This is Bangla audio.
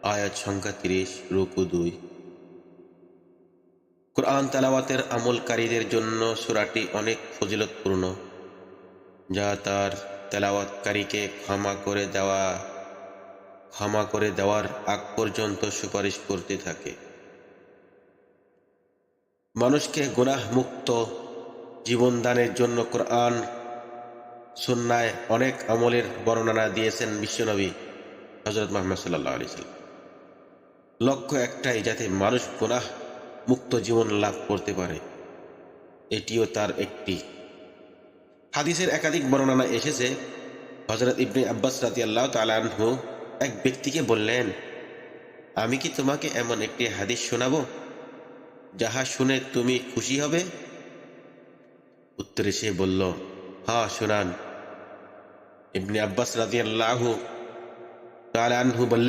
আয়াত সংখ্যা 30, রুকু 2। কুরআন তেলাওয়াতের আমলকারীদের জন্য সূরাটি অনেক ফজিলতপূর্ণ, যা তার তেলাওয়াতকারীকে ক্ষমা করে দেওয়ার আগ পর্যন্ত সুপারিশ করতে থাকে। মানুষকে গুনাহ মুক্ত জীবনদানের জন্য কুরআন সুন্নায় অনেক আমলের বর্ণনা দিয়েছেন বিশ্বনবী হযরত মুহাম্মদ সাল্লাল্লাহু আলাইহি ওয়াসাল্লাম। লক্ষ্য একটাই, যাতে মানুষ গুনাহ মুক্ত জীবন লাভ করতে পারে। এটিও তার একটি। হাদিসের একাধিক বর্ণনা এসেছে, হযরত ইবনে আব্বাস রাদিয়াল্লাহু তাআলা আনহু এক ব্যক্তিকে বললেন, আমি কি তোমাকে এমন একটি হাদিস শোনাবো যাহা শুনে তুমি খুশি হবে? উত্তরে সে বলল, হ্যাঁ, শুনান। ইবনে আব্বাস রাদিয়াল্লাহু তাআলা আনহু বললেন,